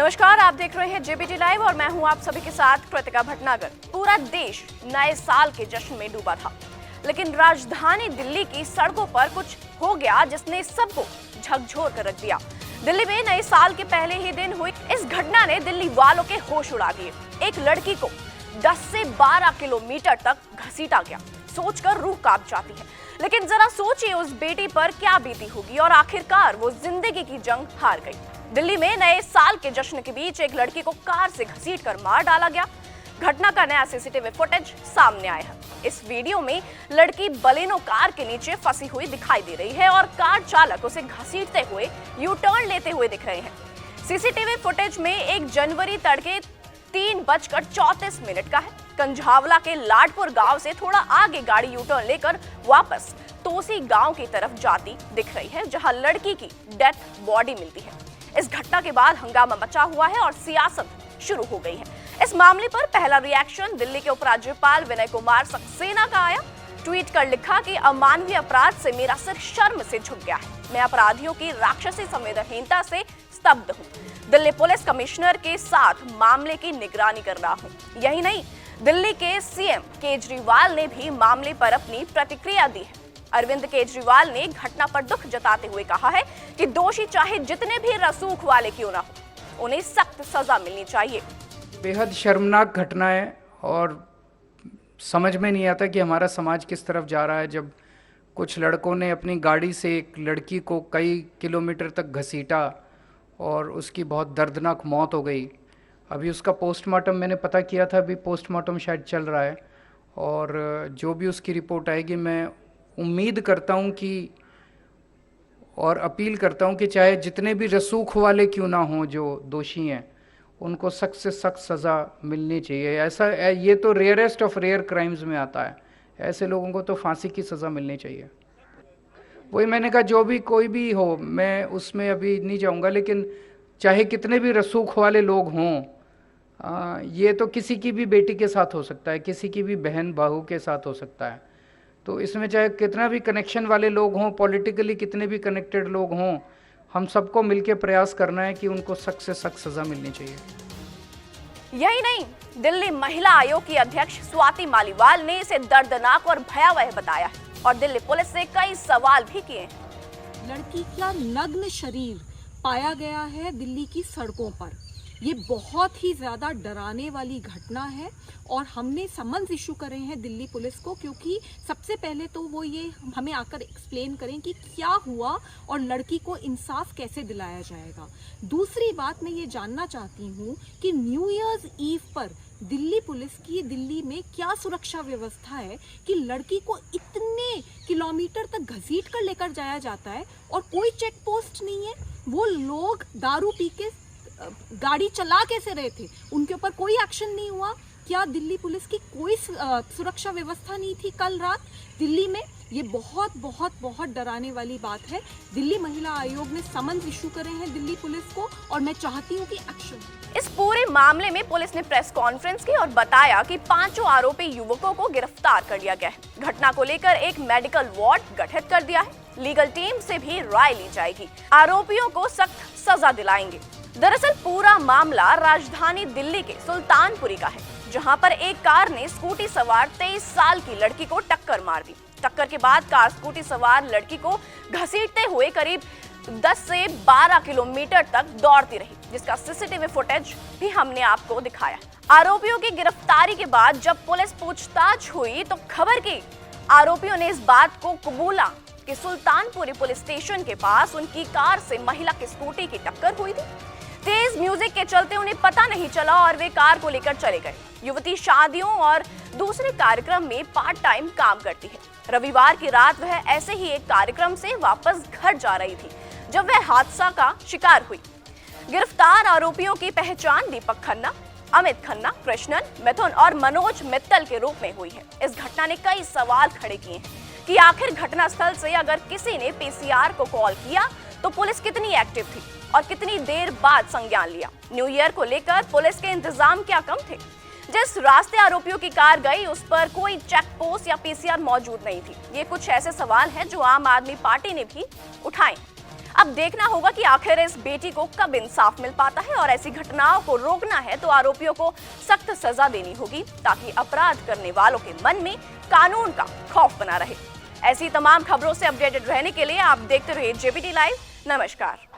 नमस्कार, आप देख रहे हैं जेबीटी लाइव और मैं हूं आप सभी के साथ कृतिका भटनागर। पूरा देश नए साल के जश्न में डूबा था, लेकिन राजधानी दिल्ली की सड़कों पर कुछ हो गया जिसने सबको झकझोर कर रख दिया। दिल्ली में नए साल के पहले ही दिन हुई इस घटना ने दिल्ली वालों के होश उड़ा दिए। एक लड़की को 10 से 12 किलोमीटर तक घसीटा गया। सोचकर रूह कांप जाती है, लेकिन जरा सोचिए उस बेटी पर क्या बीती होगी और आखिरकार वो जिंदगी की जंग हार गई। दिल्ली में नए साल के जश्न के बीच एक लड़की को कार से घसीटकर मार डाला गया। घटना का नया सीसीटीवी फुटेज सामने आया है। इस वीडियो में लड़की बलेनो कार के नीचे फंसी हुई दिखाई दे रही है और कार चालक उसे घसीटते हुए यू टर्न लेते हुए दिख रहे हैं। सीसीटीवी फुटेज में 1 जनवरी तड़के 3:34 का है। कंझावला के लाडपुर गांव से थोड़ा आगे गाड़ी यू टर्न लेकर वापस तोसी गांव की तरफ जाती दिख रही है, जहां लड़की की डेथ बॉडी मिलती है। इस घटना के बाद हंगामा मचा हुआ है और सियासत शुरू हो गई है। इस मामले पर पहला रिएक्शन दिल्ली के उपराज्यपाल विनय कुमार सक्सेना का आया। ट्वीट कर लिखा कि अमानवीय अपराध से मेरा सिर शर्म से झुक गया है। मैं अपराधियों की राक्षसी संवेदनहीनता से स्तब्ध हूं। दिल्ली पुलिस कमिश्नर के साथ मामले की निगरानी कर रहा हूं। यही नहीं, दिल्ली के सीएम केजरीवाल ने भी मामले पर अपनी प्रतिक्रिया दी है। अरविंद केजरीवाल ने घटना पर दुख जताते हुए कहा है कि दोषी चाहे जितने भी रसूख वाले क्यों ना हो, उन्हें सख्त सजा मिलनी चाहिए। बेहद शर्मनाक घटना है और समझ में नहीं आता कि हमारा समाज किस तरफ जा रहा है, जब कुछ लड़कों ने अपनी गाड़ी से एक लड़की को कई किलोमीटर तक घसीटा और उसकी बहुत दर्दनाक मौत हो गई। अभी उसका पोस्टमार्टम मैंने पता किया था, अभी पोस्टमार्टम शायद चल रहा है और जो भी उसकी रिपोर्ट आएगी मैं उम्मीद करता हूं कि और अपील करता हूं कि चाहे जितने भी रसूख वाले क्यों ना हों जो दोषी हैं, उनको सख्त से सख्त सज़ा मिलनी चाहिए। ऐसा ये तो रेयरेस्ट ऑफ रेयर क्राइम्स में आता है। ऐसे लोगों को तो फांसी की सज़ा मिलनी चाहिए। वही मैंने कहा, जो भी कोई भी हो, मैं उसमें अभी नहीं जाऊंगा, लेकिन चाहे कितने भी रसूख वाले लोग हों, ये तो किसी की भी बेटी के साथ हो सकता है, किसी की भी बहन बहू के साथ हो सकता है। तो इसमें चाहे कितना भी कनेक्शन वाले लोग हों, पॉलिटिकली कितने भी कनेक्टेड लोग हों, हम सबको मिलकर प्रयास करना है कि उनको सख्त से सख्त सज़ा मिलनी चाहिए। यही नहीं, दिल्ली महिला आयोग की अध्यक्ष स्वाति मालीवाल ने इसे दर्दनाक और भयावह बताया है और दिल्ली पुलिस से कई सवाल भी किए हैं। लड़की का नग्न शरीर पाया गया है दिल्ली की सड़कों पर। ये बहुत ही ज़्यादा डराने वाली घटना है और हमने समन्स इशू करे हैं दिल्ली पुलिस को, क्योंकि सबसे पहले तो वो ये हमें आकर एक्सप्लेन करें कि क्या हुआ और लड़की को इंसाफ कैसे दिलाया जाएगा। दूसरी बात मैं ये जानना चाहती हूँ कि न्यू ईयर्स ईव पर दिल्ली पुलिस की दिल्ली में क्या सुरक्षा व्यवस्था है कि लड़की को इतने किलोमीटर तक घसीट कर लेकर जाया जाता है और कोई चेक पोस्ट नहीं है। वो लोग दारू पी के गाड़ी चला कैसे रहे थे, उनके ऊपर कोई एक्शन नहीं हुआ। क्या दिल्ली पुलिस की कोई सुरक्षा व्यवस्था नहीं थी कल रात दिल्ली में? ये बहुत बहुत बहुत डराने वाली बात है। दिल्ली महिला आयोग ने समन्स इशू करे हैं दिल्ली पुलिस को और मैं चाहती हूँ कि एक्शन। इस पूरे मामले में पुलिस ने प्रेस कॉन्फ्रेंस की और बताया कि 5 आरोपी युवकों को गिरफ्तार कर लिया गया है। घटना को लेकर एक मेडिकल वार्ड गठित कर दिया है। लीगल टीम से भी राय ली जाएगी। आरोपियों को सख्त सजा दिलाएंगे। दरअसल पूरा मामला राजधानी दिल्ली के सुल्तानपुरी का है, जहां पर एक कार ने स्कूटी सवार 23 साल की लड़की को टक्कर मार दी। टक्कर के बाद कार स्कूटी सवार लड़की को घसीटते हुए करीब 10 से 12 किलोमीटर तक दौड़ती रही, जिसका सीसीटीवी फुटेज भी हमने आपको दिखाया। आरोपियों की गिरफ्तारी के बाद जब पुलिस पूछताछ हुई तो खबर की आरोपियों ने इस बात को कबूला कि सुल्तानपुरी पुलिस स्टेशन के पास उनकी कार से महिला की स्कूटी की टक्कर हुई थी। तेज म्यूजिक के चलते उन्हें पता नहीं चला और वे कार को लेकर चले गए। युवती शादियों और दूसरे कार्यक्रम में पार्ट टाइम काम करती है। रविवार की रात वह ऐसे ही एक कार्यक्रम से वापस घर जा रही थी जब वह हादसा का शिकार हुई। गिरफ्तार आरोपियों की पहचान दीपक खन्ना, अमित खन्ना, कृष्णन, मिथुन और मनोज मित्तल के रूप में हुई है। इस घटना ने कई सवाल खड़े किए हैं कि आखिर घटनास्थल से अगर किसी ने पीसीआर को कॉल किया तो पुलिस कितनी एक्टिव थी और कितनी देर बाद संज्ञान लिया। न्यू ईयर को लेकर पुलिस के इंतजाम क्या कम थे? जिस रास्ते आरोपियों की कार गई उस पर कोई चेक पोस्ट या पीसीआर मौजूद नहीं थी। ये कुछ ऐसे सवाल हैं जो आम आदमी पार्टी ने भी उठाए। अब देखना होगा कि आखिर इस बेटी को कब इंसाफ मिल पाता है, और ऐसी घटनाओं को रोकना है तो आरोपियों को सख्त सजा देनी होगी, ताकि अपराध करने वालों के मन में कानून का खौफ बना रहे। ऐसी तमाम खबरों से अपडेटेड रहने के लिए आप देखते रहिए JBT लाइव। नमस्कार।